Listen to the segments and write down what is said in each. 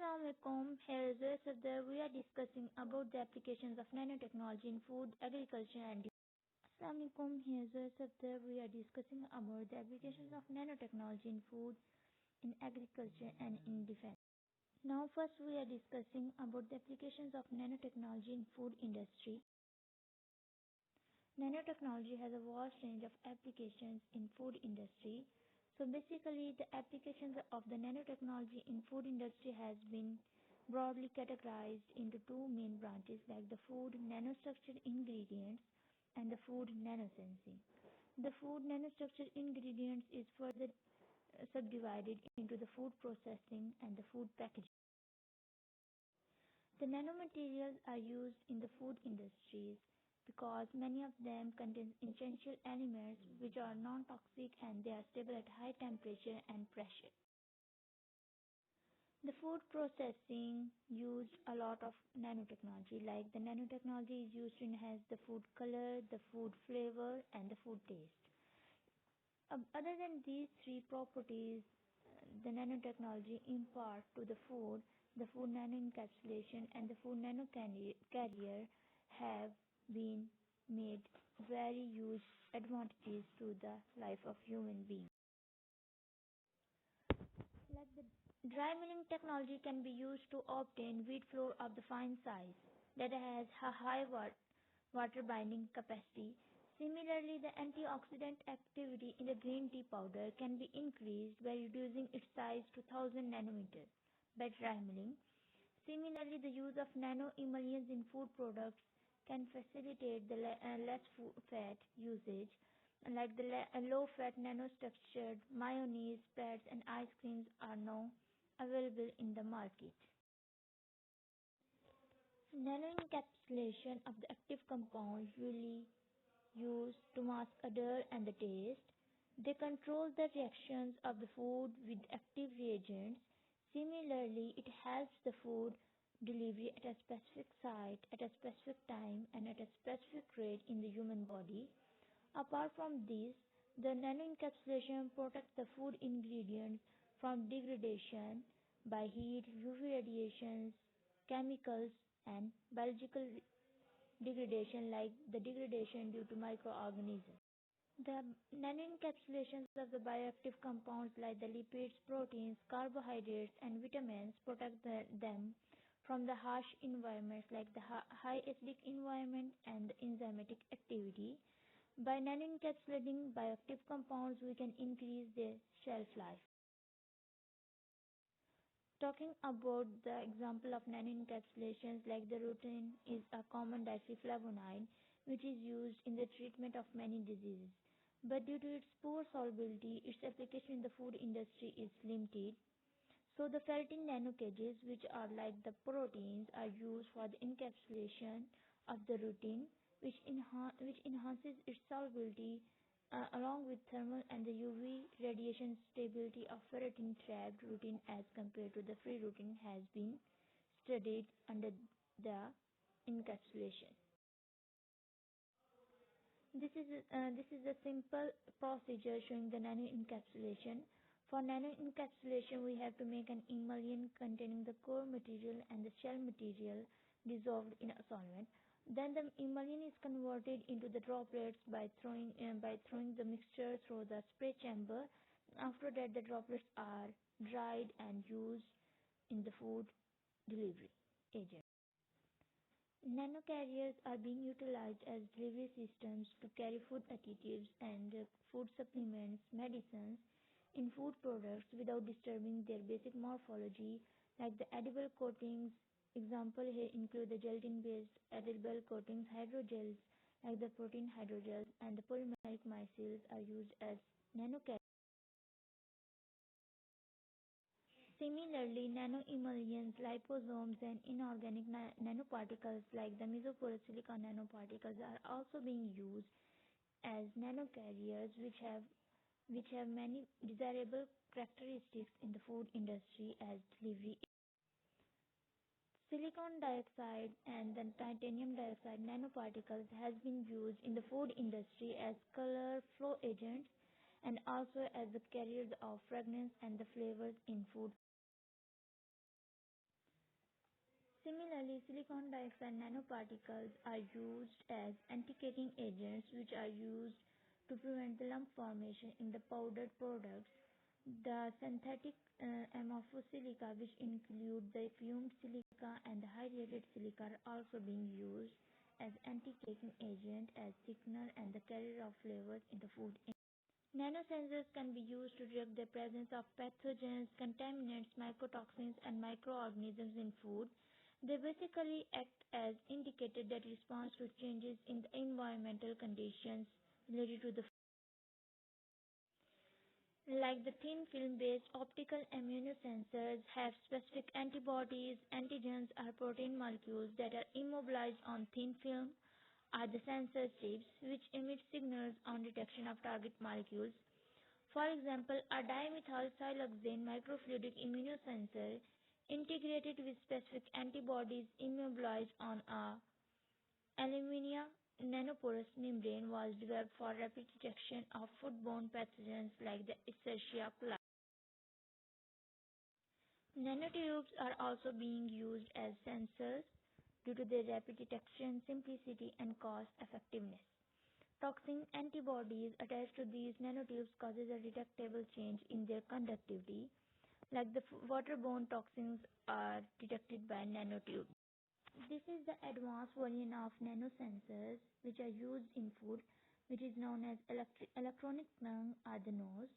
Assalamualaikum. Here is Yusuf. We are discussing about the applications of nanotechnology in food, agriculture and defense. Assalamualaikum. Here is Yusuf. We are discussing about the applications of nanotechnology in food, in agriculture and in defense. Now first we are discussing about the applications of nanotechnology in food industry. Nanotechnology has a vast range of applications in food industry. So basically the applications of the nanotechnology in food industry has been broadly categorized into two main branches like the food nanostructured ingredients and the food nanosensing. The food nanostructured ingredients is further subdivided into the food processing and the food packaging. The nanomaterials are used in the food industries because many of them contain essential elements which are non-toxic and they are stable at high temperature and pressure. The food processing used a lot of nanotechnology, like the nanotechnology is used to enhance the food color, the food flavor and the food taste. Other than these three properties, the nanotechnology impart to the food nanoencapsulation and the food nanocarrier have been made very huge advantages to the life of human beings. Like the dry milling technology can be used to obtain wheat flour of the fine size that has a high water binding capacity. Similarly, the antioxidant activity in the green tea powder can be increased by reducing its size to 1000 nanometers by dry milling. Similarly, the use of nano emulsions in food products can facilitate the less fat usage, like the low-fat nanostructured mayonnaise, spreads, and ice creams are now available in the market. Nanoencapsulation of the active compounds usually used to mask odor and the taste. They control the reactions of the food with active reagents. Similarly, it helps the food delivery at a specific site, at a specific time, and at a specific rate in the human body. Apart from this, the nanoencapsulation protects the food ingredients from degradation by heat, UV radiations, chemicals, and biological degradation like the degradation due to microorganisms. The nanoencapsulations of the bioactive compounds like the lipids, proteins, carbohydrates, and vitamins protect them from the harsh environments like the high acidic environment and the enzymatic activity. By nanoencapsulating bioactive compounds, we can increase their shelf life. Talking about the example of nanoencapsulations, like the rutin is a common diflavonoid which is used in the treatment of many diseases. But due to its poor solubility, its application in the food industry is limited. So the ferritin nanocages, which are like the proteins, are used for the encapsulation of the rutin, which enhances its solubility along with thermal and the UV radiation stability of ferritin trapped rutin as compared to the free rutin has been studied under the encapsulation. This is a simple procedure showing the nanoencapsulation. For nanoencapsulation, we have to make an emulsion containing the core material and the shell material dissolved in a solvent. Then the emulsion is converted into the droplets by throwing the mixture through the spray chamber. After that, the droplets are dried and used in the food delivery agent. Nanocarriers are being utilized as delivery systems to carry food additives and food supplements, medicines in food products without disturbing their basic morphology, like the edible coatings. Example here include the gelatin-based edible coatings, hydrogels like the protein hydrogels, and the polymeric micelles are used as nanocarriers. Similarly, nanoemulsions, liposomes, and inorganic nanoparticles like the mesoporous silicon nanoparticles are also being used as nanocarriers, which have many desirable characteristics in the food industry as delivery. Silicon dioxide and the titanium dioxide nanoparticles has been used in the food industry as color flow agents and also as the carriers of fragrance and the flavors in food. Similarly, silicon dioxide nanoparticles are used as anti-caking agents, which are used to prevent the lump formation in the powdered products. The synthetic amorphous silica, which include the fumed silica and the high-rated silica, are also being used as anti-caking agent, as thickener, and the carrier of flavors in the food. Nanosensors can be used to detect the presence of pathogens, contaminants, mycotoxins, and microorganisms in food. They basically act as indicators that respond to changes in the environmental conditions related to the food. Like the thin film-based optical immunosensors have specific antibodies, antigens, or protein molecules that are immobilized on thin film, are the sensor chips, which emit signals on detection of target molecules. For example, a dimethylsiloxane microfluidic immunosensor integrated with specific antibodies immobilized on a aluminium nanoporous membrane was developed for rapid detection of foodborne pathogens like the Escherichia coli. Nanotubes are also being used as sensors due to their rapid detection, simplicity, and cost effectiveness. Toxin antibodies attached to these nanotubes causes a detectable change in their conductivity, like the waterborne toxins are detected by nanotubes. This is the advanced version of nanosensors which are used in food, which is known as electronic tongue or the nose.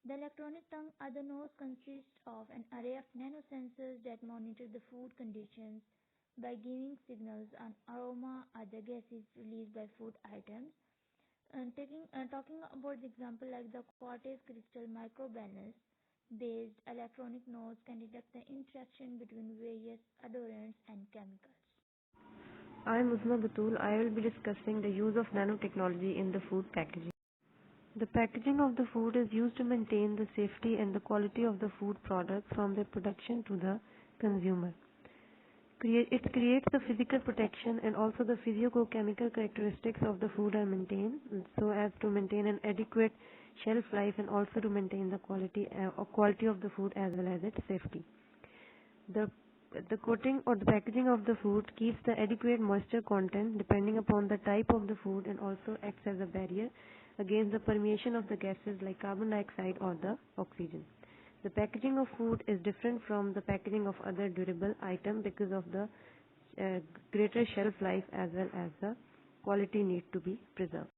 The electronic tongue or the nose consists of an array of nanosensors that monitor the food conditions by giving signals on aroma or the gases released by food items. Talking about the example like the quartz crystal microbalance based electronic nodes can detect the interaction between various odorants and chemicals. I am Uzma Batul. I will be discussing the use of nanotechnology in the food packaging. The packaging of the food is used to maintain the safety and the quality of the food product from their production to the consumer. It creates the physical protection and also the physicochemical characteristics of the food are maintained so as to maintain an adequate shelf life and also to maintain the quality of the food as well as its safety. The coating or the packaging of the food keeps the adequate moisture content depending upon the type of the food and also acts as a barrier against the permeation of the gases like carbon dioxide or the oxygen. The packaging of food is different from the packaging of other durable items because of the greater shelf life as well as the quality need to be preserved.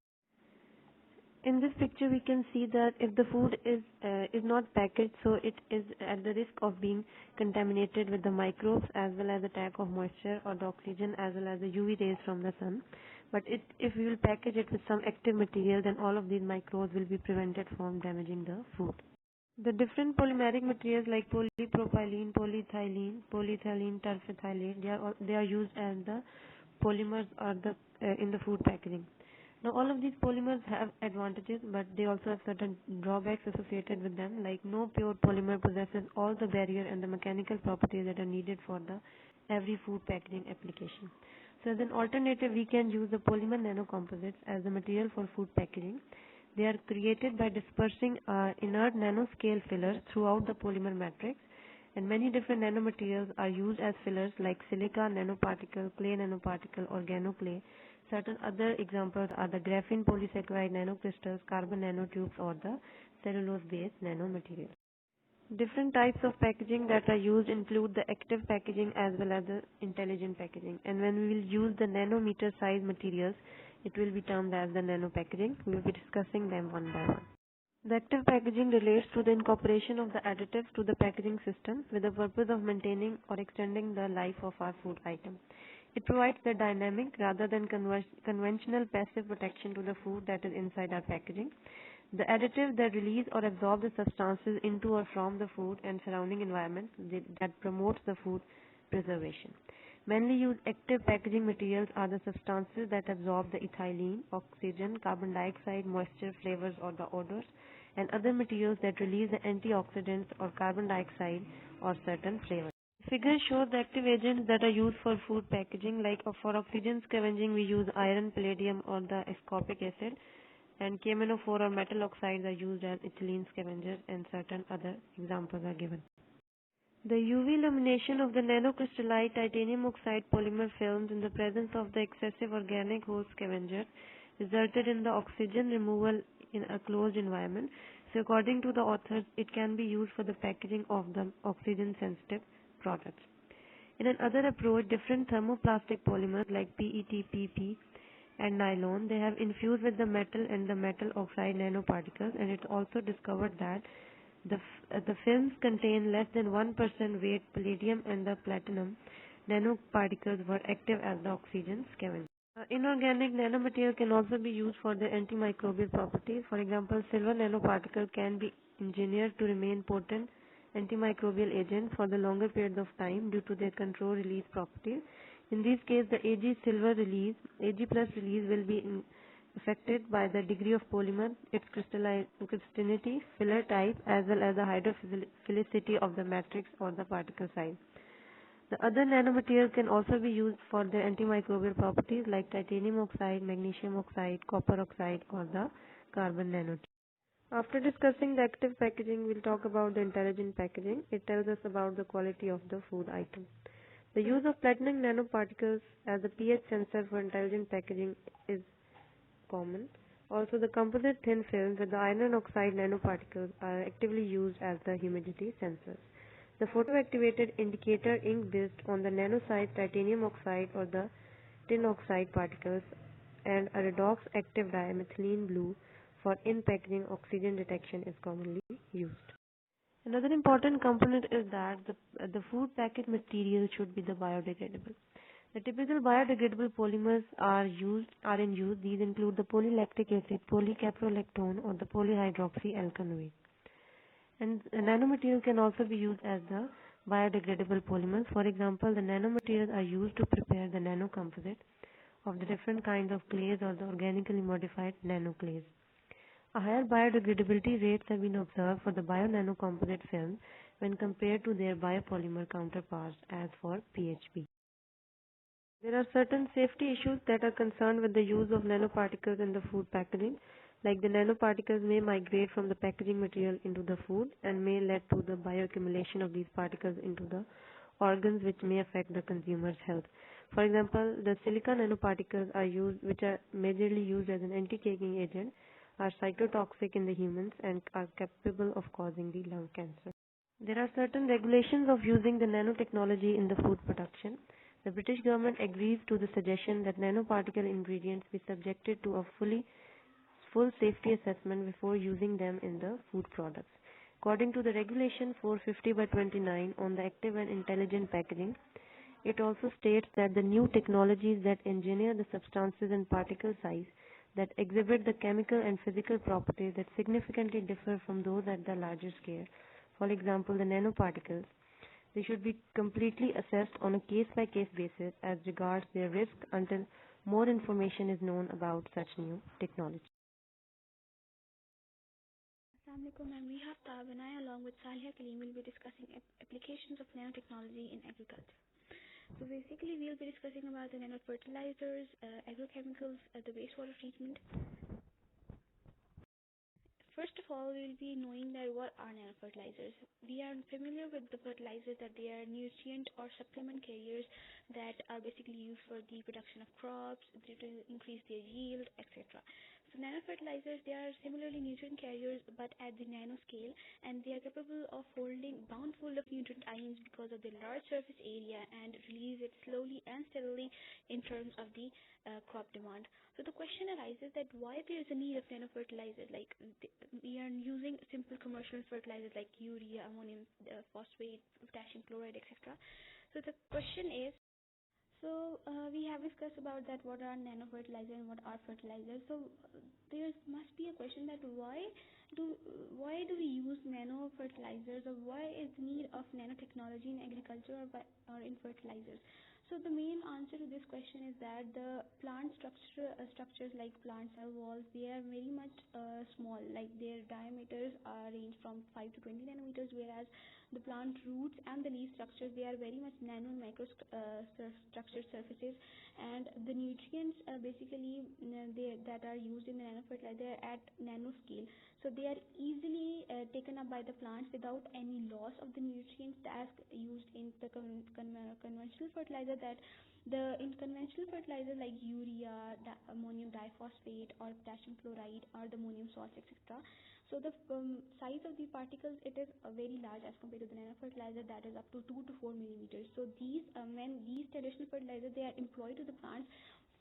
In this picture we can see that if the food is not packaged, so it is at the risk of being contaminated with the microbes as well as attack of moisture or the oxygen as well as the UV rays from the sun. But if we will package it with some active material, then all of these microbes will be prevented from damaging the food. The different polymeric materials like polypropylene, polyethylene, terephthalate, they are used as the polymers or in the food packaging. Now all of these polymers have advantages, but they also have certain drawbacks associated with them, like no pure polymer possesses all the barrier and the mechanical properties that are needed for the every food packaging application. So as an alternative, we can use the polymer nanocomposites as the material for food packaging. They are created by dispersing inert nanoscale fillers throughout the polymer matrix, and many different nanomaterials are used as fillers like silica nanoparticle, clay nanoparticle, organoclay. Certain other examples are the graphene polysaccharide nanocrystals, carbon nanotubes, or the cellulose-based nanomaterials. Different types of packaging that are used include the active packaging as well as the intelligent packaging. And when we will use the nanometer size materials, it will be termed as the nano packaging. We will be discussing them one by one. The active packaging relates to the incorporation of the additives to the packaging system with the purpose of maintaining or extending the life of our food item. It provides the dynamic rather than conventional passive protection to the food that is inside our packaging. The additives that release or absorb the substances into or from the food and surrounding environment that promotes the food preservation. Mainly used active packaging materials are the substances that absorb the ethylene, oxygen, carbon dioxide, moisture, flavors or the odors, and other materials that release the antioxidants or carbon dioxide or certain flavors. Figures show the active agents that are used for food packaging, like for oxygen scavenging we use iron, palladium or the ascorbic acid, and KMNO4 or metal oxides are used as ethylene scavengers, and certain other examples are given. The UV illumination of the nanocrystallite titanium oxide polymer films in the presence of the excessive organic host scavenger resulted in the oxygen removal in a closed environment. So according to the authors, it can be used for the packaging of the oxygen sensitive products. In another approach, different thermoplastic polymers like PET, PP and nylon, they have infused with the metal and the metal oxide nanoparticles, and it's also discovered that the films contain less than 1% weight palladium, and the platinum nanoparticles were active as the oxygen scavenger. Inorganic nanomaterial can also be used for their antimicrobial properties. For example, silver nanoparticle can be engineered to remain potent antimicrobial agent for the longer periods of time due to their control release properties. In this case, the Ag plus release will be affected by the degree of polymer, its crystallinity, filler type, as well as the hydrophilicity of the matrix or the particle size. The other nanomaterials can also be used for their antimicrobial properties like titanium oxide, magnesium oxide, copper oxide, or the carbon nanotube. After discussing the active packaging, we'll talk about the intelligent packaging. It tells us about the quality of the food item. The use of platinum nanoparticles as a pH sensor for intelligent packaging is common. Also, the composite thin films with the iron oxide nanoparticles are actively used as the humidity sensors. The photoactivated indicator ink based on the nano-sized titanium oxide or the tin oxide particles and a redox active dimethylene blue for in-packaging oxygen detection is commonly used. Another important component is that the food package material should be the biodegradable. The typical biodegradable polymers are in use. These include the polylactic acid, polycaprolactone, or the polyhydroxyalkanoate. And nanomaterials can also be used as the biodegradable polymers. For example, the nanomaterials are used to prepare the nanocomposite of the different kinds of clays or the organically modified nanoclays. A higher biodegradability rates have been observed for the bio-nanocomposite film when compared to their biopolymer counterparts as for PHP. There are certain safety issues that are concerned with the use of nanoparticles in the food packaging, like the nanoparticles may migrate from the packaging material into the food and may lead to the bioaccumulation of these particles into the organs, which may affect the consumer's health. For example, the silica nanoparticles which are majorly used as an anti-caking agent, are cytotoxic in the humans and are capable of causing the lung cancer. There are certain regulations of using the nanotechnology in the food production. The British government agrees to the suggestion that nanoparticle ingredients be subjected to a full safety assessment before using them in the food products. According to the Regulation 450/29 on the active and intelligent packaging, it also states that the new technologies that engineer the substances and particle size that exhibit the chemical and physical properties that significantly differ from those at the larger scale, for example the nanoparticles, they should be completely assessed on a case-by-case basis as regards their risk until more information is known about such new technology. Assalamualaikum, and we have Tab and I along with Salihah Kaleem will be discussing applications of nanotechnology in agriculture. So basically we'll be discussing about the nanofertilizers, agrochemicals, the wastewater treatment. First of all, we'll be knowing that what are nanofertilizers. We are familiar with the fertilizers that they are nutrient or supplement carriers that are basically used for the production of crops, to increase their yield, etc. So nanofertilizers, they are similarly nutrient carriers but at the nanoscale, and they are capable of holding bountiful of nutrient ions because of their large surface area and release it slowly and steadily in terms of the crop demand. So the question arises that why there is a need of nanofertilizers, like we are using simple commercial fertilizers like urea, ammonium phosphate, potassium chloride, etc. So the question is, we have discussed about that what are nanofertilizers and what are fertilizers. So there must be a question that why do we use nanofertilizers, or why is the need of nanotechnology in agriculture or in fertilizers? So the main answer to this question is that the plant structures like plant cell walls, they are very much small, like their diameters range from 5 to 20 nanometers, whereas the plant roots and the leaf structures, they are very much nano and micro structured surfaces, and the nutrients basically that are used in the nano fertilizer are at nano scale, so they are easily taken up by the plants without any loss of the nutrients as used in the conventional fertilizer. That the in conventional fertilizer like urea, ammonium diphosphate, or potassium chloride, or the ammonium salts, etc. So the size of the particles, it is very large as compared to the nano fertilizer, that is up to 2 to 4 millimeters. So these when these traditional fertilizers, they are employed to the plants,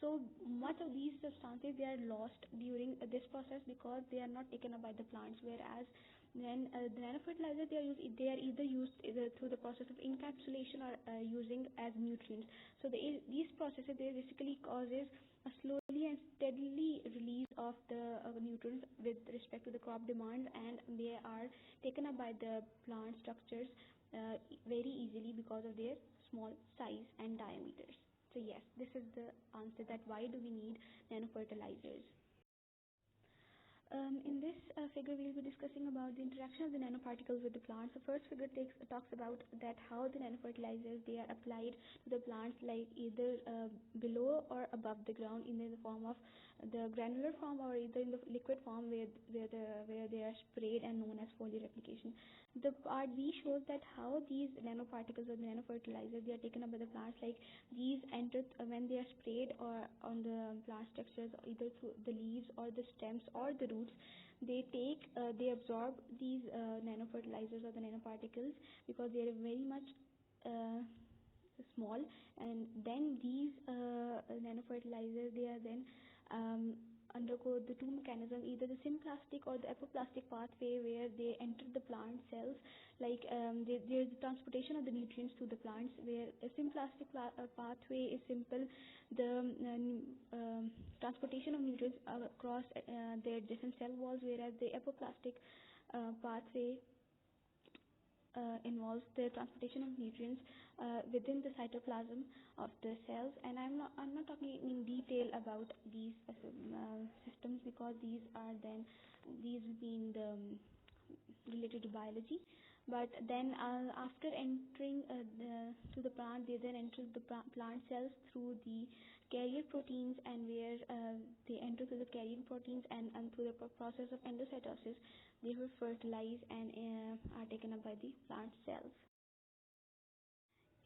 so much of these substances, they are lost during this process because they are not taken up by the plants. Whereas then the nano fertilizer, they are either used either through the process of encapsulation or using as nutrients. So these processes, they basically causes a slowly and steadily release of the nutrients with respect to the crop demand, and they are taken up by the plant structures very easily because of their small size and diameters. So yes, this is the answer, that why do we need nanofertilizers. In this figure, we will be discussing about the interaction of the nanoparticles with the plants. The first figure talks about that how the nanofertilizers, they are applied to the plants, like either below or above the ground, in the form of the granular form or either in the liquid form where they are sprayed and known as foliar application. The part B shows that how these nanoparticles or the nanofertilizers, they are taken up by the plants, like these enter when they are sprayed or on the plant structures, either through the leaves or the stems or the roots. They absorb these nanofertilizers or the nanoparticles because they are very much small, and then these nanofertilizers, they are then undergo the two mechanisms, either the symplastic or the apoplastic pathway, where they enter the plant cells. Like there is the transportation of the nutrients to the plants, where a symplastic pathway is simple, the transportation of nutrients across their different cell walls, whereas the apoplastic pathway involves the transportation of nutrients within the cytoplasm of the cells. And I'm not talking in detail about these systems, because these being related to biology. But then after entering to the plant, they then enter the plant cells through the carrier proteins, and where they enter through the carrier proteins, and through the process of endocytosis, they will fertilize and are taken up by the plant cells.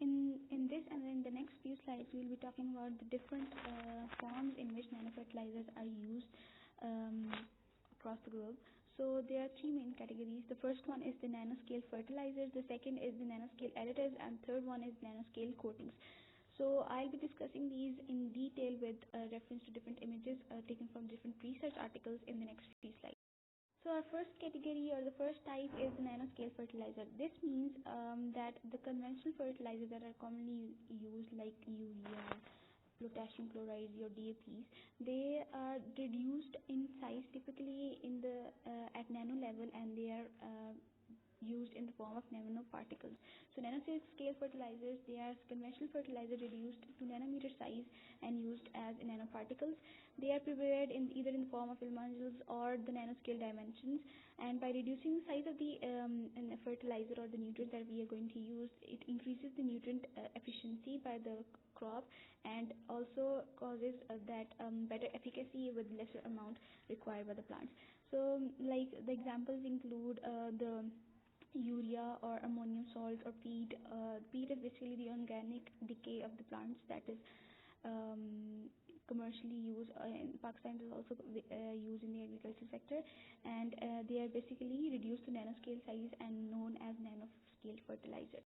In this and in the next few slides, we will be talking about the different forms in which nanofertilizers are used across the globe. So there are three main categories. The first one is the nanoscale fertilizers, the second is the nanoscale additives, and third one is nanoscale coatings. So I'll be discussing these in detail with reference to different images taken from different research articles in the next few slides. So our first category or the first type is the nanoscale fertilizer. This means that the conventional fertilizers that are commonly used, like urea, potassium chloride, or DAPs, they are reduced in size, typically in the at nano level, and they are used in the form of nanoparticles. So nanoscale fertilizers, they are conventional fertilizers reduced to nanometer size and used as nanoparticles. They are prepared either in the form of modules or the nanoscale dimensions, and by reducing the size of the fertilizer or the nutrient that we are going to use, it increases the nutrient efficiency by the crop, and also causes that better efficacy with lesser amount required by the plants. So like the examples include the urea or ammonium salt or peat. Peat is basically the organic decay of the plants that is commercially used in Pakistan. Is also used in the agriculture sector, and they are basically reduced to nanoscale size and known as nanoscale fertilizer.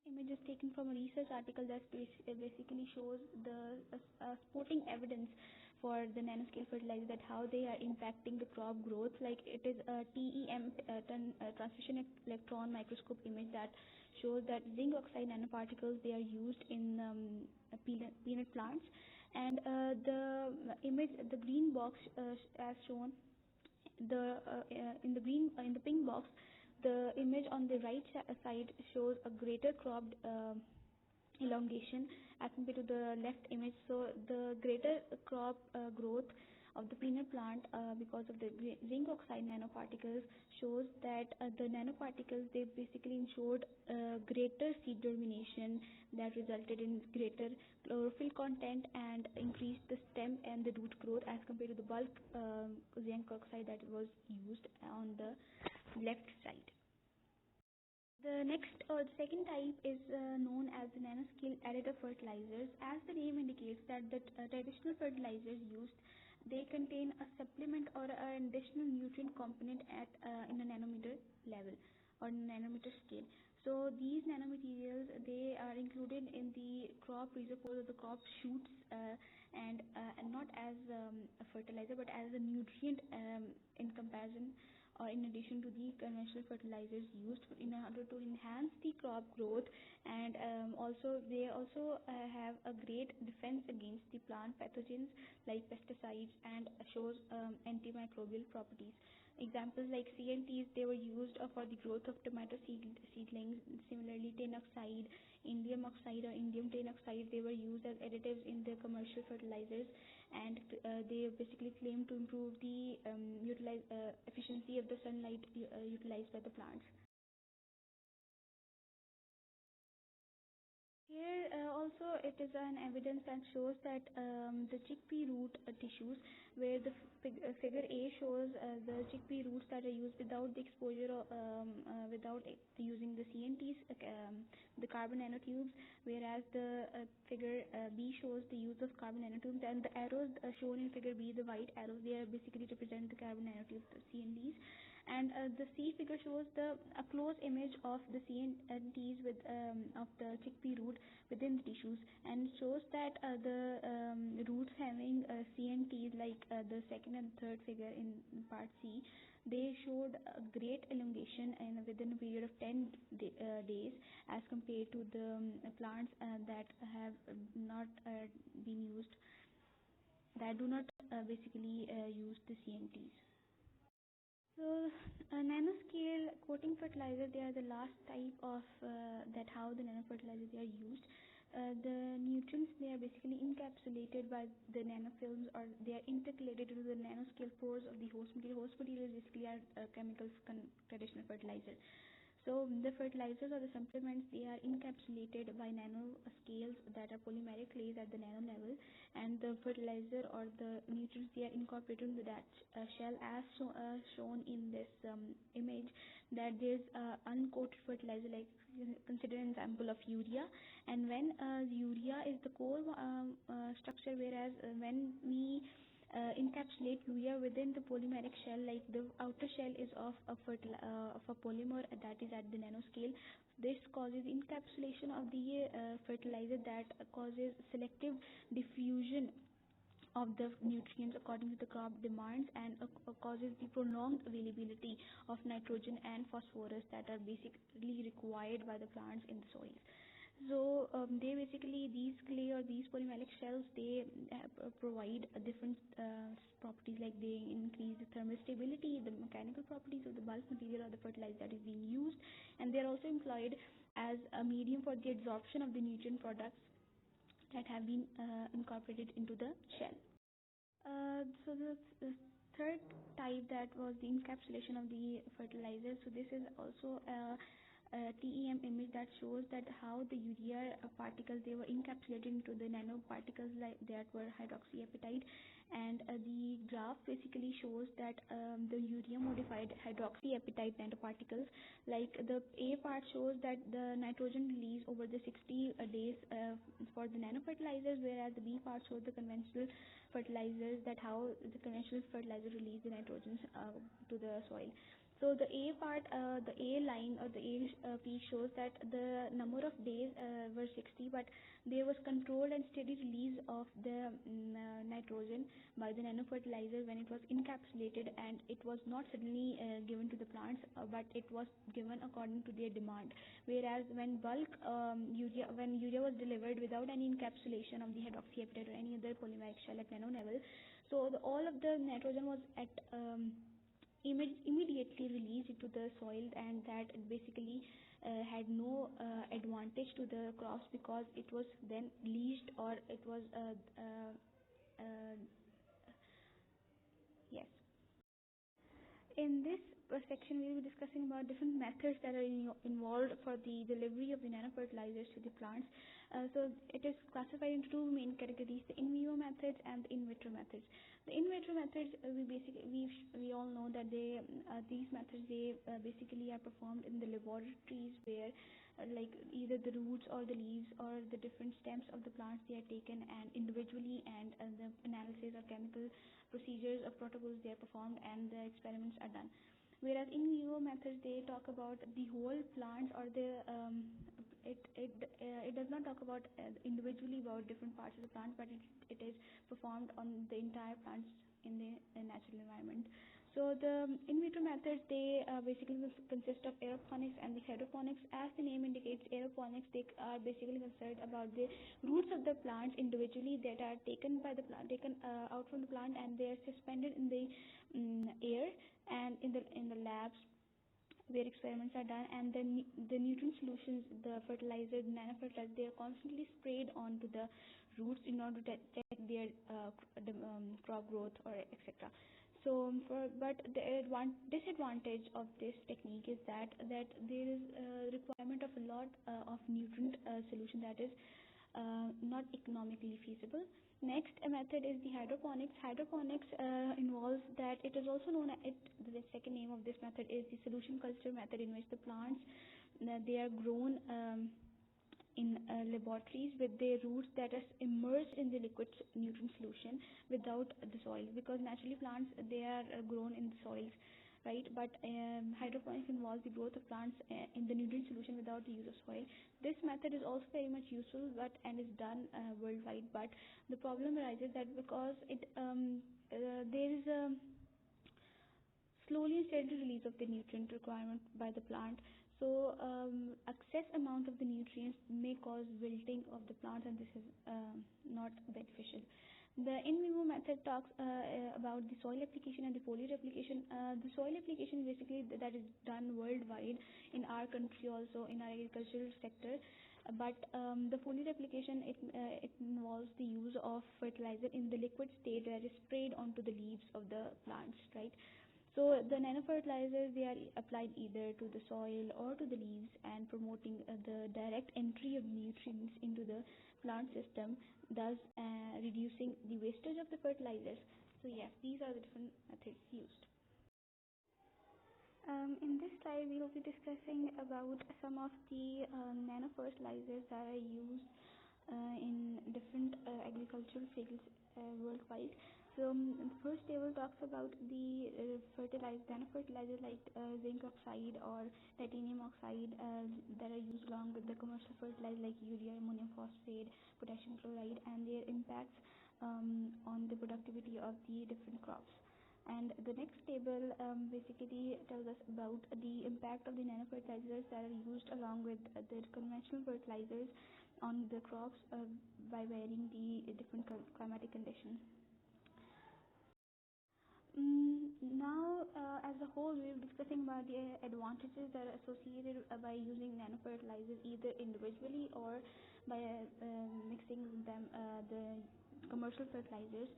Image is taken from a research article that basically shows the supporting evidence for the nanoscale fertilizer, that how they are impacting the crop growth. Like it is a TEM transmission electron microscope image that shows that zinc oxide nanoparticles, they are used in peanut plants, and the image, the green box as shown, in the pink box, the image on the right side shows a greater crop elongation as compared to the left image. So the greater crop growth of the peanut plant because of the zinc oxide nanoparticles shows that the nanoparticles they basically ensured greater seed germination that resulted in greater chlorophyll content and increased the stem and the root growth as compared to the bulk zinc oxide that was used on the left side. The next or the second type is known as the nanoscale additive fertilizers. As the name indicates that the traditional fertilizers used they contain a supplement or an additional nutrient component at in a nanometer level or nanometer scale. So these nanomaterials they are included in the crop reservoirs or the crop shoots and not as a fertilizer but as a nutrient in comparison or in addition to the conventional fertilizers used in order to enhance the crop growth and also they also have a great defense against the plant pathogens like pesticides and shows antimicrobial properties. Examples like CNTs they were used for the growth of tomato seedlings. Similarly, tin oxide, indium oxide or indium tin oxide they were used as additives in the commercial fertilizers and they basically claim to improve the efficiency of the sunlight utilized by the plants. Here also it is an evidence that shows that the chickpea root tissues where the figure A shows the chickpea roots that are used without the exposure or without using the CNTs, the carbon nanotubes, whereas the figure B shows the use of carbon nanotubes and the arrows shown in figure B, the white arrows, they are basically represent the carbon nanotubes, the CNTs. And the C figure shows a close image of the CNTs with of the chickpea root within the tissues and shows that the roots having CNTs like the second and third figure in part C they showed a great elongation and within a period of 10 days as compared to the plants that have not been used that do not basically use the CNTs. So, nanoscale coating fertilizer, they are the last type of that how the nanofertilizers they are used. The nutrients they are basically encapsulated by the nanofilms or they are intercalated to the nanoscale pores of the host material. Host materials basically are chemicals, traditional fertilizer. So the fertilizers or the supplements they are encapsulated by nanoscales that are polymeric layers at the nano level, and the fertilizer or the nutrients they are incorporated into that shell as shown in this image. That there's uncoated fertilizer like consider an example of urea, and when urea is the core structure, whereas when we encapsulate urea within the polymeric shell, like the outer shell is of a polymer that is at the nanoscale. This causes encapsulation of the fertilizer that causes selective diffusion of the nutrients according to the crop demands and causes the prolonged availability of nitrogen and phosphorus that are basically required by the plants in the soil. So they basically these clay or these polymeric shells they provide different properties like they increase the thermal stability, the mechanical properties of the bulk material or the fertilizer that is being used, and they are also employed as a medium for the absorption of the nutrient products that have been incorporated into the shell. So the third type that was the encapsulation of the fertilizer. So this is also a TEM image that shows that how the urea particles they were encapsulated into the nanoparticles like that were hydroxyapatite, and the graph basically shows that the urea modified hydroxyapatite nanoparticles, like the A part shows that the nitrogen release over the 60 days for the nanofertilizers, whereas the B part shows the conventional fertilizers, that how the conventional fertilizer release the nitrogen to the soil. So the A part, the A line or the A piece shows that the number of days were 60, but there was controlled and steady release of the nitrogen by the nanofertilizer when it was encapsulated, and it was not suddenly given to the plants, but it was given according to their demand. Whereas when bulk when urea was delivered without any encapsulation of the hydroxyapatite or any other polymeric shell at nano level, so all of the nitrogen was at immediately released into the soil, and that basically had no advantage to the crops because it was then leached or it was Yes. In this section, we will be discussing about different methods that are involved for the delivery of the nanofertilizers to the plants. So it is classified into two main categories: the in vivo methods and the in vitro methods. The in vitro methods, we all know that these methods basically are performed in the laboratories where like either the roots or the leaves or the different stems of the plants, they are taken and individually, and the analysis or chemical procedures or protocols, they are performed and the experiments are done. Whereas in vivo methods, they talk about the whole plants, or it does not talk about individually about different parts of the plant, but it is performed on the entire plants in the natural environment. So the in vitro methods, they basically consist of aeroponics and the hydroponics. As the name indicates, aeroponics, they are basically concerned about the roots of the plants individually that are taken out from the plant, and they are suspended in the air and in the labs where experiments are done, and then the nutrient solutions, the fertilizer, the nanofertilizer, they are constantly sprayed onto the roots in order to check their crop growth or etc. So, but the disadvantage of this technique is that there is a requirement of a lot of nutrient solution that is not economically feasible. Next method is the hydroponics. Hydroponics involves that it is also known as the second name of this method is the solution culture method, in which the plants they are grown in laboratories with their roots that are immersed in the liquid nutrient solution without the soil, because naturally plants they are grown in the soils, right? But hydroponics involves the growth of plants in the nutrient solution without the use of soil. This method is also very much useful, and is done worldwide. But the problem arises that because there is a slowly and steady release of the nutrient requirement by the plant. So excess amount of the nutrients may cause wilting of the plants, and this is not beneficial. The in vivo method talks about the soil application and the foliar application. The soil application basically that is done worldwide in our country, also in our agricultural sector. But the foliar application, it involves the use of fertilizer in the liquid state that is sprayed onto the leaves of the plants, right? So the nanofertilizers, they are applied either to the soil or to the leaves, and promoting the direct entry of nutrients into the plant system, thus reducing the wastage of the fertilizers. So yes, these are the different methods used. In this slide, we will be discussing about some of the nanofertilizers that are used in different agricultural fields worldwide. So the first table talks about the nanofertilizer like zinc oxide or titanium oxide that are used along with the commercial fertilizer like urea, ammonium phosphate, potassium chloride, and their impacts on the productivity of the different crops. And the next table basically tells us about the impact of the nanofertilizers that are used along with the conventional fertilizers on the crops by varying the different climatic conditions. Now, as a whole, we will be discussing about the advantages that are associated by using nanofertilizers either individually or by mixing them the commercial fertilizers.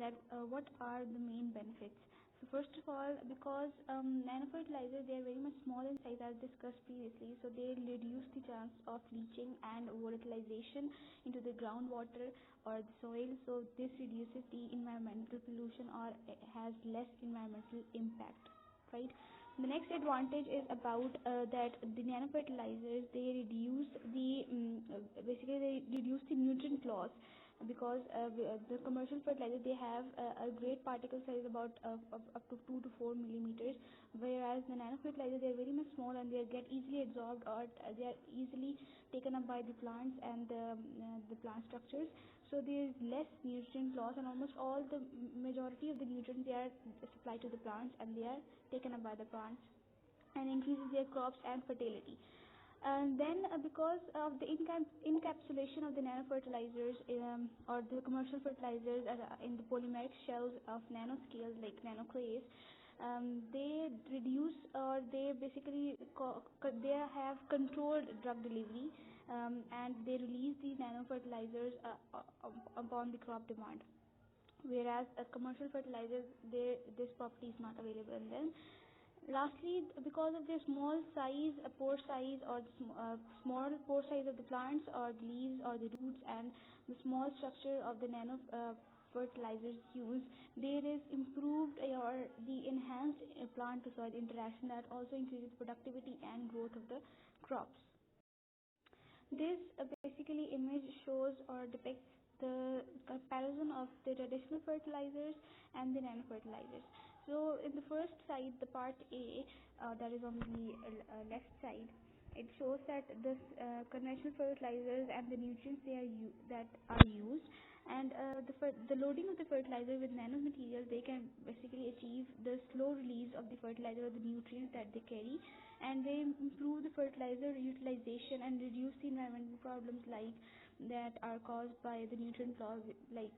That what are the main benefits? So first of all, because nanofertilizers, they are very much small in size as discussed previously, so they reduce the chance of leaching and volatilization into the groundwater or the soil. So this reduces the environmental pollution or has less environmental impact, right? The next advantage is about that the nanofertilizers, they reduce the basically they reduce the nutrient loss, because the commercial fertilizer, they have a great particle size about up to 2 to 4 millimeters, whereas the nanofertilizer, they are very much small and they get easily absorbed, or they are easily taken up by the plants and the plant structures. So there is less nutrient loss, and almost all the majority of the nutrients, they are supplied to the plants and they are taken up by the plants, and increases their crops and fertility. And then because of the encapsulation of the nanofertilizers or the commercial fertilizers in the polymeric shells of nanoscales like nanoclays, they reduce, or they basically they have controlled drug delivery, and they release the nanofertilizers upon the crop demand. whereas a commercial fertilizers, this property is not available in them. Lastly, because of their small size, pore size, or the small pore size of the plants or the leaves or the roots, and the small structure of the nano fertilizers used, there is improved or the enhanced plant to soil interaction that also increases productivity and growth of the crops. This basically image shows or depicts the comparison of the traditional fertilizers and the nano fertilizers. So in the first side, the part A, that is on the left side, it shows that the conventional fertilizers and the nutrients that are used, and the loading of the fertilizer with nanomaterials, they can basically achieve the slow release of the fertilizer or the nutrients that they carry, and they improve the fertilizer utilization and reduce the environmental problems like that are caused by the nutrient loss, like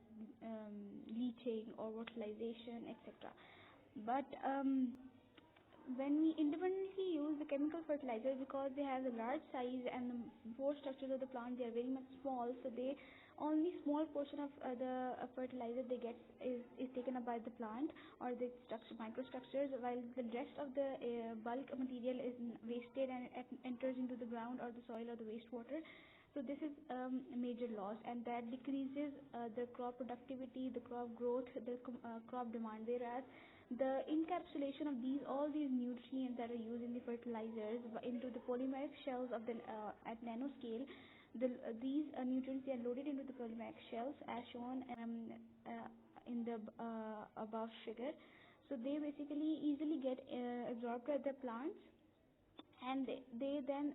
leaching or volatilization, etc. But when we independently use the chemical fertilizer, because they have a large size and the pore structures of the plant, they are very much small, so they only small portion of the fertilizer they get is taken up by the plant or the microstructures, while the rest of the bulk material is wasted and enters into the ground or the soil or the wastewater. So this is a major loss, and that decreases the crop productivity, the crop growth, the crop demand. Whereas the encapsulation of all these nutrients that are used in the fertilizers into the polymeric shells of the at nanoscale, these nutrients, they are loaded into the polymeric shells as shown in the above figure. So they basically easily get absorbed by the plants, and they then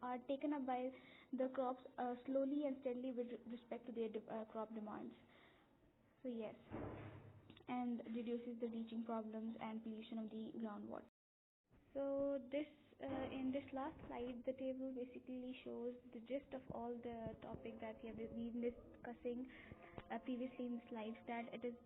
are taken up by the crops slowly and steadily with respect to their crop demands. So yes, and reduces the leaching problems and pollution of the groundwater. So this in this last slide, the table basically shows the gist of all the topic that we have been discussing previously in the slides, that it is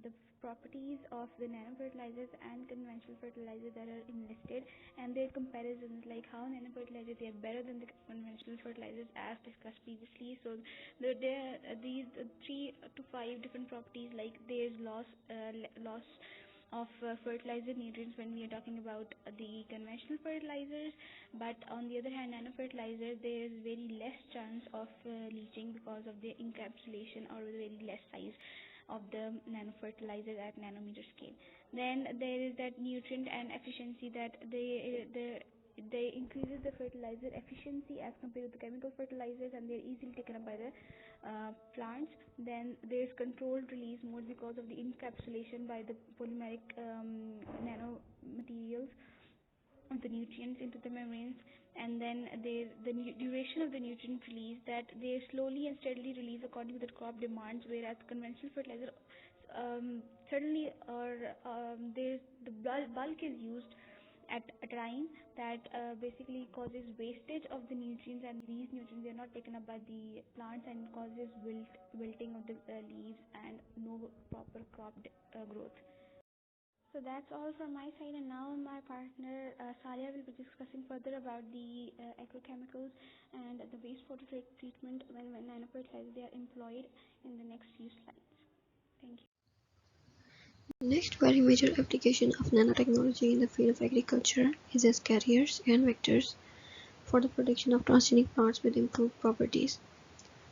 the properties of the nanofertilizers and conventional fertilizers that are enlisted, and their comparisons, like how nanofertilizers, they are better than the conventional fertilizers as discussed previously. So there are these 3 to 5 different properties, like there is loss of fertilizer nutrients when we are talking about the conventional fertilizers, but on the other hand, nanofertilizers, there is very less chance of leaching because of the encapsulation or the very less size of the nanofertilizer at nanometer scale. Then there is that nutrient and efficiency, that they increases the fertilizer efficiency as compared to the chemical fertilizers, and they're easily taken up by the plants. Then there's controlled release mode because of the encapsulation by the polymeric nanomaterials of the nutrients into the membranes. And then there's the duration of the nutrient release, that they slowly and steadily release according to the crop demands, whereas conventional fertilizer suddenly, or there's the bulk is used at a time that basically causes wastage of the nutrients, and these nutrients, they are not taken up by the plants and causes wilting of the leaves and no proper crop growth. So that's all from my side, and now my partner Salia will be discussing further about the agrochemicals and the wastewater treatment when nanofertilizers, they are employed, in the next few slides. Thank you. Next very major application of nanotechnology in the field of agriculture is as carriers and vectors for the production of transgenic plants with improved properties.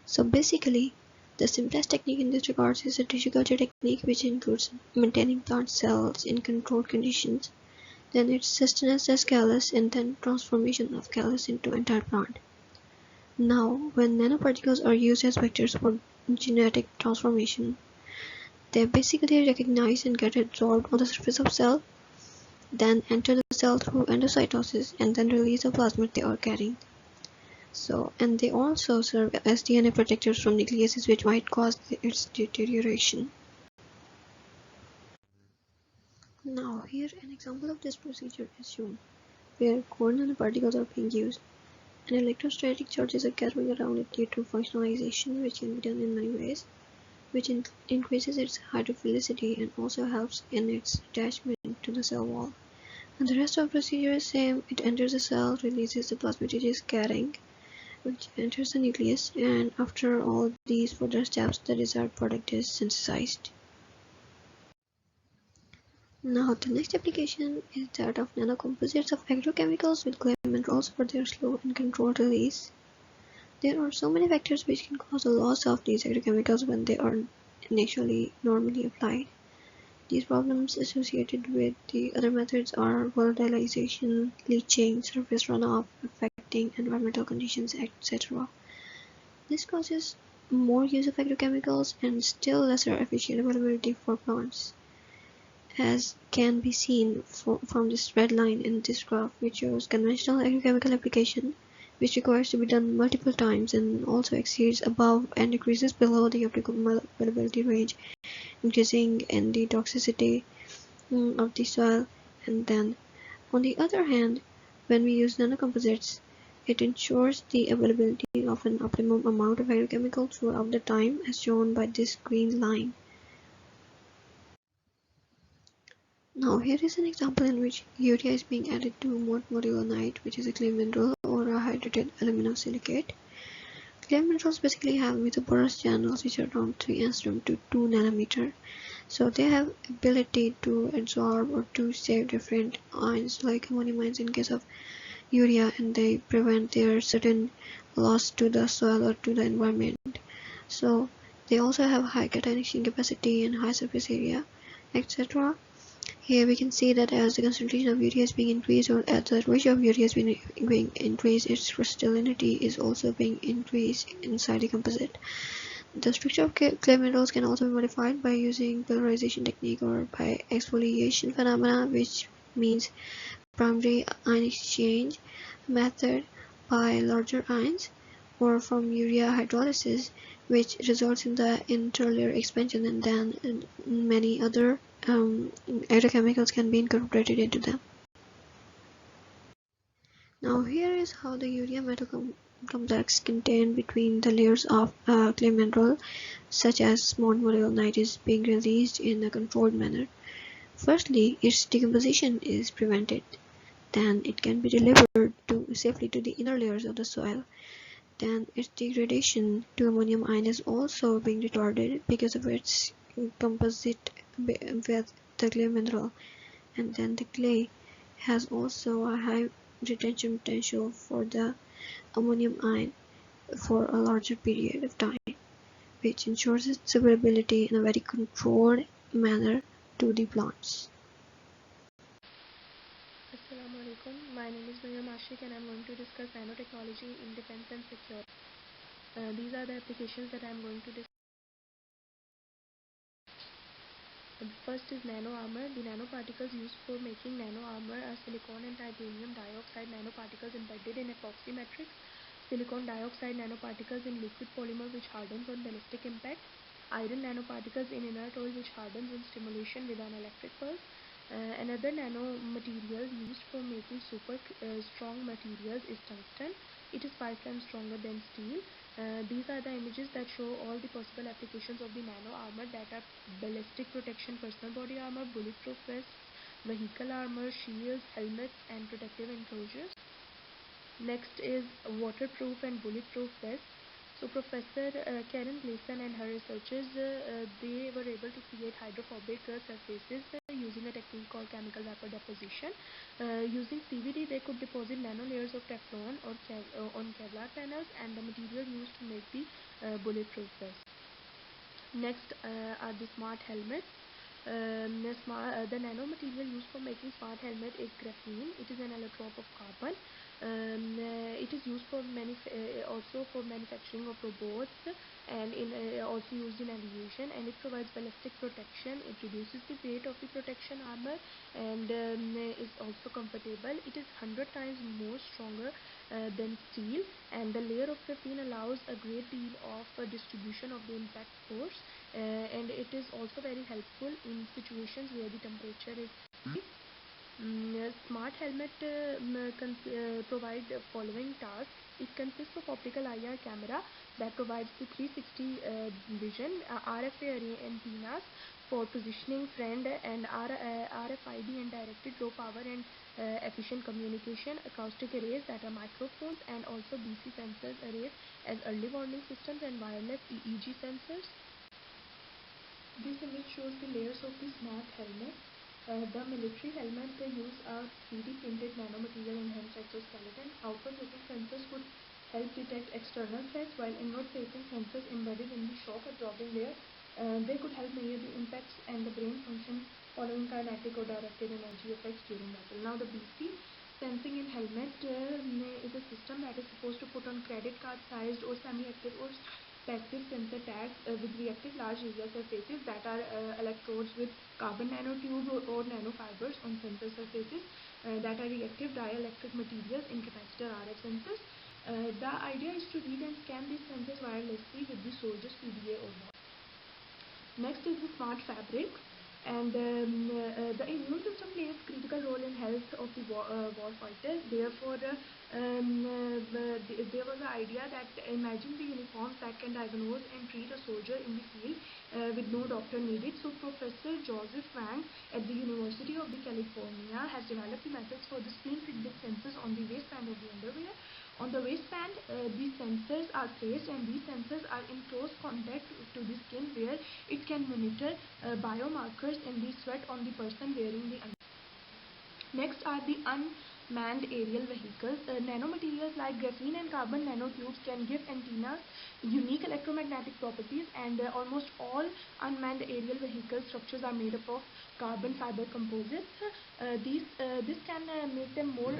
So basically, the simplest technique in this regard is a tissue culture technique, which includes maintaining plant cells in controlled conditions, then its sustenance as callus, and then transformation of callus into entire plant. Now, when nanoparticles are used as vectors for genetic transformation, they basically recognize and get absorbed on the surface of cell, then enter the cell through endocytosis, and then release the plasmid they are carrying. So, and they also serve as DNA protectors from nucleases, which might cause its deterioration. Now, here an example of this procedure is shown, where core nanoparticles are being used, and electrostatic charges are gathering around it due to functionalization, which can be done in many ways, which increases its hydrophilicity and also helps in its attachment to the cell wall. And the rest of the procedure is same. It enters the cell, releases the plasmid it is carrying, which enters the nucleus, and after all these further steps, the desired product is synthesized. Now, the next application is that of nanocomposites of agrochemicals with clay minerals for their slow and controlled release. There are so many factors which can cause the loss of these agrochemicals when they are initially normally applied. These problems associated with the other methods are volatilization, leaching, surface runoff, affecting environmental conditions, etc. This causes more use of agrochemicals and still lesser efficient availability for plants, as can be seen from this red line in this graph, which shows conventional agrochemical application, which requires to be done multiple times and also exceeds above and decreases below the applicable availability range, increasing in the toxicity of the soil. And then, on the other hand, when we use nanocomposites, it ensures the availability of an optimum amount of agrochemical throughout the time, as shown by this green line. Now, here is an example in which urea is being added to montmorillonite, which is a clay mineral or a hydrated aluminum silicate. Clay minerals basically have mesoporous channels which are around 3 angstrom to 2 nanometer. So they have ability to absorb or to save different ions like ammonium ions in case of urea, and they prevent their certain loss to the soil or to the environment. So they also have high cationation capacity and high surface area, etc. Here we can see that as the concentration of urea is being increased, or as the ratio of urea is being increased, its crystallinity is also being increased inside the composite. The structure of clay minerals can also be modified by using polarization technique or by exfoliation phenomena, which means primary ion exchange method by larger ions, or from urea hydrolysis, which results in the interlayer expansion, and then many other agrochemicals can be incorporated into them. Now here is how the urea metal complex contained between the layers of clay mineral such as montmorillonite is being released in a controlled manner. Firstly, its decomposition is prevented. Then it can be delivered safely to the inner layers of the soil. Then its degradation to ammonium ion is also being retarded because of its composite with the clay mineral. And then the clay has also a high retention potential for the ammonium ion for a larger period of time, which ensures its availability in a very controlled manner to the plants. Assalamu alaikum. My name is Miriam Ashik and I'm going to discuss nanotechnology in defense and security. These are the applications that I'm going to discuss. The first is nano armor. The nanoparticles used for making nano armor are silicon and titanium dioxide nanoparticles embedded in epoxy matrix, silicon dioxide nanoparticles in liquid polymer which hardens on ballistic impact, iron nanoparticles in inert oil which hardens on stimulation with an electric pulse. Another nanomaterial used for making super strong materials is tungsten. It is 5 times stronger than steel. These are the images that show all the possible applications of the nano armor, that are ballistic protection, personal body armor, bulletproof vests, vehicle armor, shields, helmets, and protective enclosures. Next is waterproof and bulletproof vests. So Professor Karen Gleason and her researchers, they were able to create hydrophobic surfaces using a technique called chemical vapor deposition. Using CVD, they could deposit nano layers of Teflon or on Kevlar panels, and the material used to make the bulletproof vest. Next are the smart helmets. The nanomaterial used for making smart helmet is graphene. It is an allotrope of carbon. It is used for also for manufacturing of robots, and also used in aviation, and it provides ballistic protection. It reduces the weight of the protection armor, and is also comfortable. It is 100 times more stronger than steel, and the layer of graphene allows a great deal of distribution of the impact force, and it is also very helpful in situations where the temperature is high. Smart helmet provide the following tasks. It consists of optical IR camera that provides the 360 vision, RFA array antennas for positioning, friend, and RFID and directed low power and efficient communication, acoustic arrays that are microphones, and also BC sensors arrays as early warning systems, and wireless EEG sensors. This image shows the layers of the smart helmet. The military helmet they use a 3D printed nanomaterial enhanced exoskeleton. Outward-looking sensors could help detect external threats, while inward-facing sensors embedded in the shock-absorbing layer they could help measure the impacts and the brain function following kinetic or directed energy effects during battle. Now, the BC sensing in helmet is a system that is supposed to put on credit card-sized or semi-active or passive sensor tags with reactive large area surfaces that are electrodes with carbon nanotube or nanofibers on sensor surfaces that are reactive dielectric materials in capacitor RF sensors. The idea is to read and scan these sensors wirelessly with the soldier's PDA or not. Next is the smart fabric, and the immune system plays a critical role in health of the war fighters. Therefore, there was an idea that imagine the uniforms that can diagnose and treat a soldier in the field with no doctor needed. So Professor Joseph Wang at the University of California has developed the methods for the spring-fitted sensors on the waistband of the underwear. On the waistband, these sensors are placed, and these sensors are in close contact to the skin, where it can monitor biomarkers in the sweat on the person wearing the underwear. Next are the unmanned aerial vehicles. Nanomaterials like graphene and carbon nanotubes can give antennas unique electromagnetic properties, and almost all unmanned aerial vehicle structures are made up of carbon fiber composites. This can make them more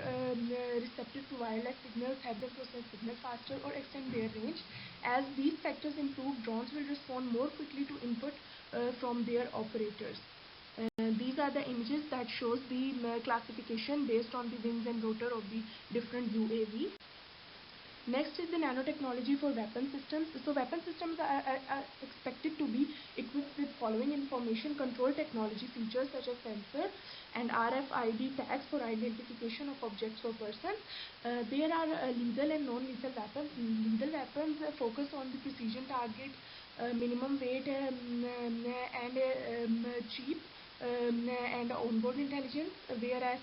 receptive to wireless signals, help them process signal faster, or extend their range. As these factors improve, drones will respond more quickly to input from their operators. These are the images that shows the classification based on the wings and rotor of the different UAV. Next is the nanotechnology for weapon systems. So weapon systems are expected to be equipped with following information control technology features such as sensor and RFID tags for identification of objects or persons. There are lethal and non-lethal weapons. Lethal weapons focus on the precision target, minimum weight, and cheap and onboard intelligence, whereas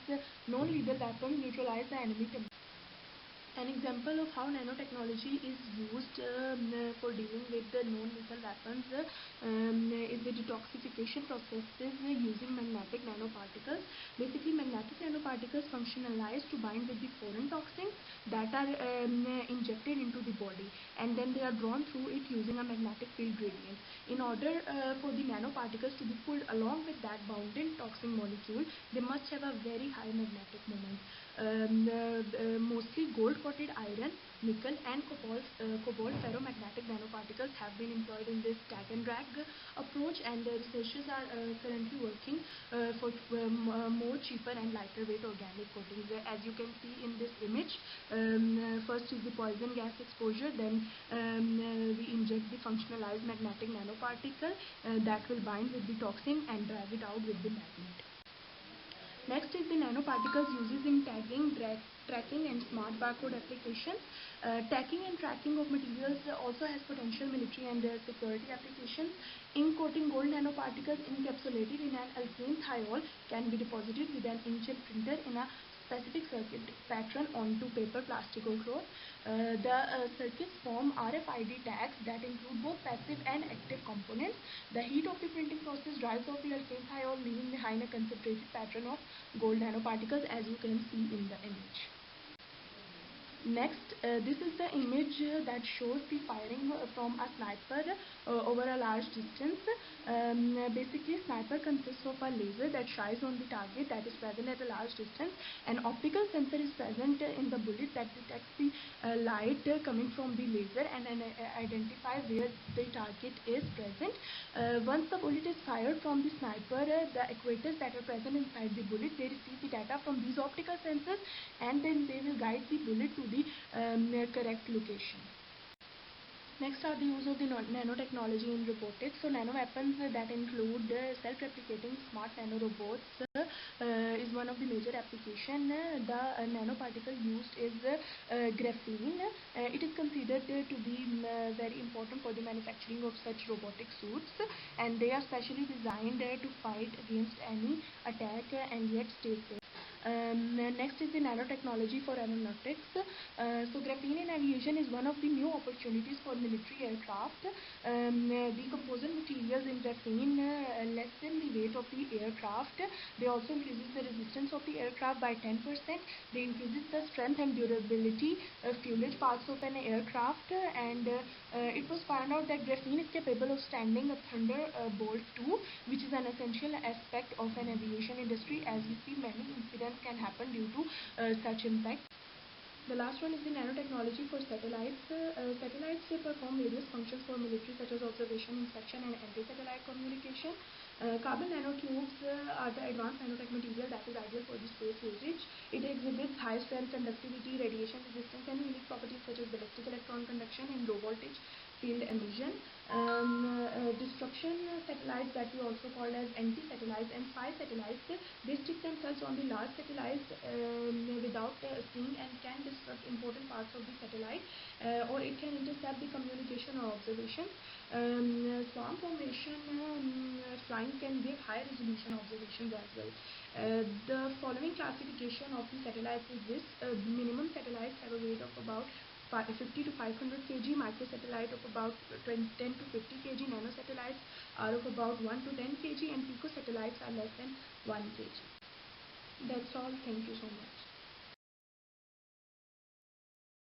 non-lethal weapons neutralize the enemy. An example of how nanotechnology is used for dealing with the non-lethal weapons is the detoxification processes using magnetic nanoparticles. Basically, magnetic nanoparticles functionalize to bind with the foreign toxins that are injected into the body, and then they are drawn through it using a magnetic field gradient. In order for the nanoparticles to be pulled along with that bounding toxin molecule, they must have a very high magnetic moment. Mostly gold-coated iron, nickel, and cobalt ferromagnetic nanoparticles have been employed in this tag and drag approach, and researchers are currently working for more cheaper and lighter weight organic coatings. As you can see in this image, first is the poison gas exposure, then we inject the functionalized magnetic nanoparticle that will bind with the toxin and drag it out with the magnet. Next is the nanoparticles uses in tagging, tracking, and smart barcode applications. Tagging and tracking of materials also has potential military and security applications. Ink coating gold nanoparticles encapsulated in an alkane thiol can be deposited with an inkjet printer in a specific circuit pattern onto paper, plastic, or cloth. The circuits form RFID tags that include both passive and active components. The heat of the printing process drives off the alkane thiol, leaving behind a concentrated pattern of gold nanoparticles, as you can see in the image. Next, this is the image that shows the firing from a sniper over a large distance. Basically, sniper consists of a laser that shines on the target that is present at a large distance. An optical sensor is present in the bullet that detects the light coming from the laser and identify where the target is present. Once the bullet is fired from the sniper, the actuators that are present inside the bullet, they receive the data from these optical sensors, and then they will guide the bullet to the correct location. Next are the use of the nanotechnology in robotics. So nano weapons that include self-replicating smart nanorobots is one of the major application. The nanoparticle used is graphene. It is considered to be very important for the manufacturing of such robotic suits, and they are specially designed to fight against any attack and yet stay safe. Next is the nanotechnology for aeronautics. So graphene in aviation is one of the new opportunities for military aircraft. The composite materials in graphene lessen the weight of the aircraft. They also increases the resistance of the aircraft by 10%. They increases the strength and durability of fuselage parts of an aircraft. And it was found out that graphene is capable of standing a thunderbolt too, which is an essential aspect of an aviation industry, as we see many incidents can happen due to such impact. The last one is the nanotechnology for satellites. Satellites perform various functions for military, such as observation, inspection, and anti-satellite communication. Carbon nanotubes are the advanced nanotech material that is ideal for the space usage. It exhibits high strength, conductivity, radiation resistance, and unique properties such as ballistic electron conduction and low voltage field emission. Destruction satellites, that we also call as anti-satellites, and spy satellites, they stick themselves on the large satellites without seeing, and can disrupt important parts of the satellite, or it can intercept the communication or observation. Swarm formation flying can give high resolution observations as well. The following classification of the satellites is this. Minimum satellites have a weight of about 50 to 500 kg, microsatellite of about 10 to 50 kg, nanosatellites are of about 1 to 10 kg, and picosatellites are less than 1 kg. That's all. Thank you so much.